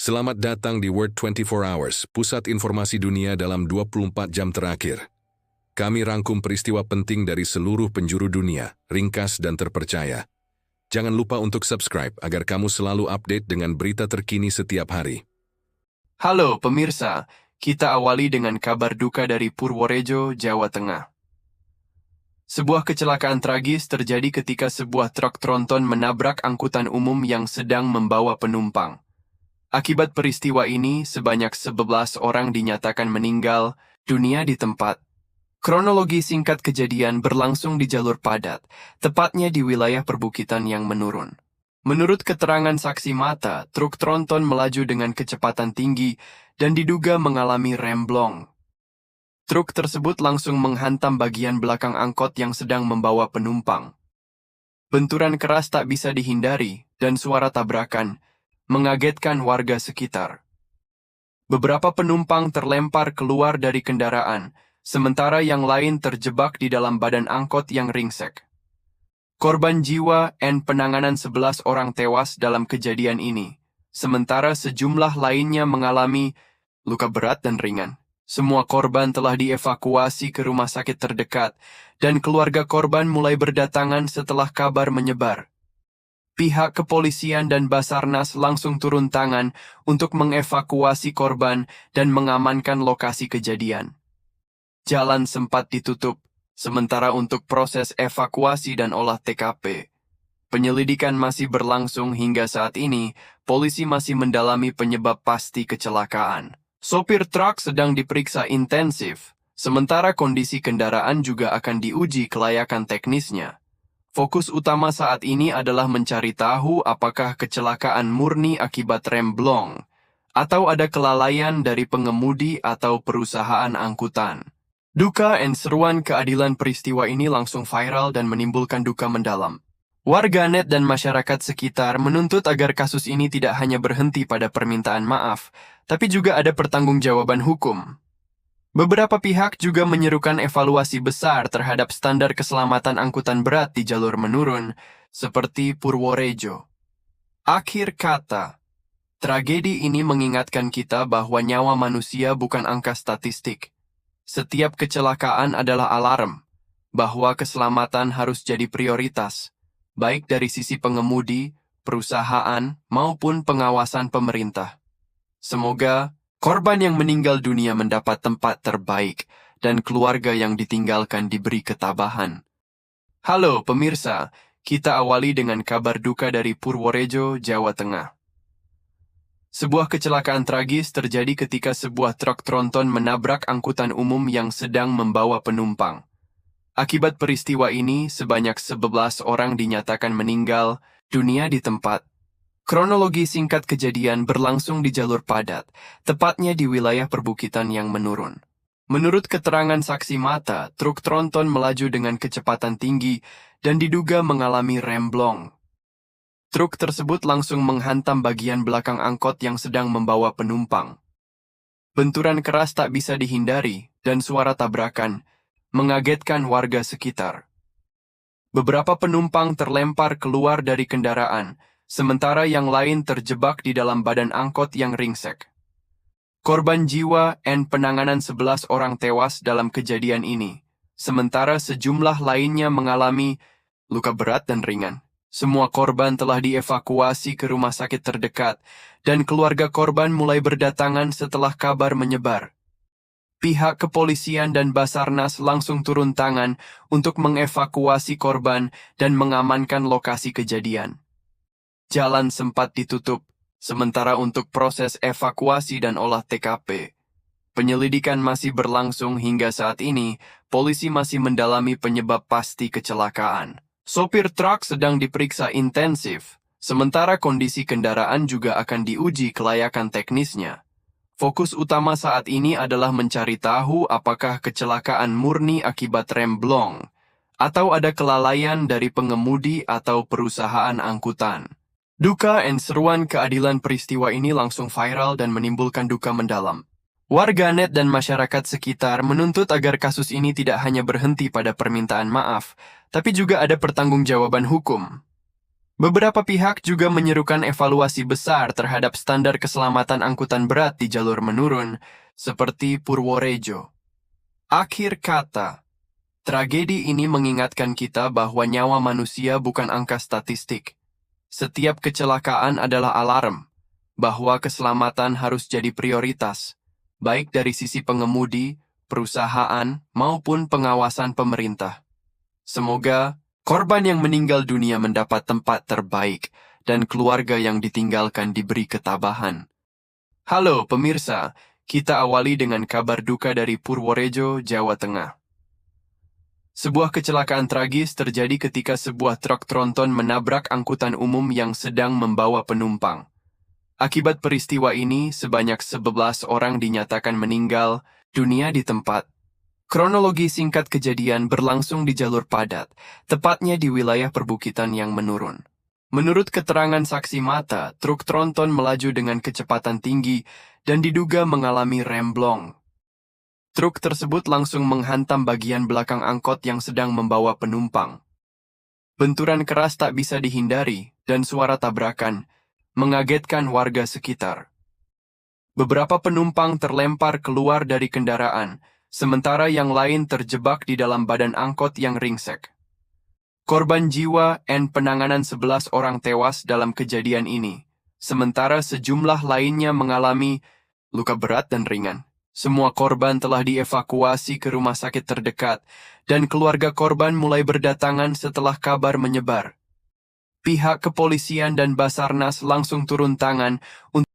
Selamat datang di World 24 Hours, pusat informasi dunia dalam 24 jam terakhir. Kami rangkum peristiwa penting dari seluruh penjuru dunia, ringkas dan terpercaya. Jangan lupa untuk subscribe agar kamu selalu update dengan berita terkini setiap hari. Halo pemirsa, kita awali dengan kabar duka dari Purworejo, Jawa Tengah. Sebuah kecelakaan tragis terjadi ketika sebuah truk tronton menabrak angkutan umum yang sedang membawa penumpang. Akibat peristiwa ini, sebanyak 11 orang dinyatakan meninggal dunia di tempat. Kronologi singkat kejadian berlangsung di jalur padat, tepatnya di wilayah perbukitan yang menurun. Menurut keterangan saksi mata, truk tronton melaju dengan kecepatan tinggi dan diduga mengalami remblong. Truk tersebut langsung menghantam bagian belakang angkot yang sedang membawa penumpang. Benturan keras tak bisa dihindari, dan suara tabrakan mengagetkan warga sekitar. Beberapa penumpang terlempar keluar dari kendaraan, sementara yang lain terjebak di dalam badan angkot yang ringsek. Korban jiwa dan penanganan 11 orang tewas dalam kejadian ini, sementara sejumlah lainnya mengalami luka berat dan ringan. Semua korban telah dievakuasi ke rumah sakit terdekat, dan keluarga korban mulai berdatangan setelah kabar menyebar. Pihak kepolisian dan Basarnas langsung turun tangan untuk mengevakuasi korban dan mengamankan lokasi kejadian. Jalan sempat ditutup, sementara untuk proses evakuasi dan olah TKP. Penyelidikan masih berlangsung hingga saat ini, polisi masih mendalami penyebab pasti kecelakaan. Sopir truk sedang diperiksa intensif, sementara kondisi kendaraan juga akan diuji kelayakan teknisnya. Fokus utama saat ini adalah mencari tahu apakah kecelakaan murni akibat remblong, atau ada kelalaian dari pengemudi atau perusahaan angkutan. Duka dan seruan keadilan peristiwa ini langsung viral dan menimbulkan duka mendalam. Warganet dan masyarakat sekitar menuntut agar kasus ini tidak hanya berhenti pada permintaan maaf, tapi juga ada pertanggungjawaban hukum. Beberapa pihak juga menyerukan evaluasi besar terhadap standar keselamatan angkutan berat di jalur menurun, seperti Purworejo. Akhir kata, tragedi ini mengingatkan kita bahwa nyawa manusia bukan angka statistik. Setiap kecelakaan adalah alarm, bahwa keselamatan harus jadi prioritas, baik dari sisi pengemudi, perusahaan, maupun pengawasan pemerintah. Semoga korban yang meninggal dunia mendapat tempat terbaik, dan keluarga yang ditinggalkan diberi ketabahan. Halo pemirsa, kita awali dengan kabar duka dari Purworejo, Jawa Tengah. Sebuah kecelakaan tragis terjadi ketika sebuah truk tronton menabrak angkutan umum yang sedang membawa penumpang. Akibat peristiwa ini, sebanyak 11 orang dinyatakan meninggal dunia di tempat. Kronologi singkat kejadian berlangsung di jalur padat, tepatnya di wilayah perbukitan yang menurun. Menurut keterangan saksi mata, truk tronton melaju dengan kecepatan tinggi dan diduga mengalami remblong. Truk tersebut langsung menghantam bagian belakang angkot yang sedang membawa penumpang. Benturan keras tak bisa dihindari, dan suara tabrakan mengagetkan warga sekitar. Beberapa penumpang terlempar keluar dari kendaraan, sementara yang lain terjebak di dalam badan angkot yang ringsek. Korban jiwa dan penanganan 11 orang tewas dalam kejadian ini, sementara sejumlah lainnya mengalami luka berat dan ringan. Semua korban telah dievakuasi ke rumah sakit terdekat, dan keluarga korban mulai berdatangan setelah kabar menyebar. Pihak kepolisian dan Basarnas langsung turun tangan untuk mengevakuasi korban dan mengamankan lokasi kejadian. Jalan sempat ditutup, sementara untuk proses evakuasi dan olah TKP. Penyelidikan masih berlangsung hingga saat ini, polisi masih mendalami penyebab pasti kecelakaan. Sopir truk sedang diperiksa intensif, sementara kondisi kendaraan juga akan diuji kelayakan teknisnya. Fokus utama saat ini adalah mencari tahu apakah kecelakaan murni akibat remblong, atau ada kelalaian dari pengemudi atau perusahaan angkutan. Duka dan seruan keadilan peristiwa ini langsung viral dan menimbulkan duka mendalam. Warganet dan masyarakat sekitar menuntut agar kasus ini tidak hanya berhenti pada permintaan maaf, tapi juga ada pertanggungjawaban hukum. Beberapa pihak juga menyerukan evaluasi besar terhadap standar keselamatan angkutan berat di jalur menurun, seperti Purworejo. Akhir kata, tragedi ini mengingatkan kita bahwa nyawa manusia bukan angka statistik. Setiap kecelakaan adalah alarm bahwa keselamatan harus jadi prioritas, baik dari sisi pengemudi, perusahaan, maupun pengawasan pemerintah. Semoga korban yang meninggal dunia mendapat tempat terbaik dan keluarga yang ditinggalkan diberi ketabahan. Halo pemirsa, kita awali dengan kabar duka dari Purworejo, Jawa Tengah. Sebuah kecelakaan tragis terjadi ketika sebuah truk tronton menabrak angkutan umum yang sedang membawa penumpang. Akibat peristiwa ini, sebanyak 11 orang dinyatakan meninggal dunia di tempat. Kronologi singkat kejadian berlangsung di jalur padat, tepatnya di wilayah perbukitan yang menurun. Menurut keterangan saksi mata, truk tronton melaju dengan kecepatan tinggi dan diduga mengalami remblong. Truk tersebut langsung menghantam bagian belakang angkot yang sedang membawa penumpang. Benturan keras tak bisa dihindari, dan suara tabrakan mengagetkan warga sekitar. Beberapa penumpang terlempar keluar dari kendaraan, sementara yang lain terjebak di dalam badan angkot yang ringsek. Korban jiwa dan penanganan 11 orang tewas dalam kejadian ini, sementara sejumlah lainnya mengalami luka berat dan ringan. Semua korban telah dievakuasi ke rumah sakit terdekat, dan keluarga korban mulai berdatangan setelah kabar menyebar. Pihak kepolisian dan Basarnas langsung turun tangan untuk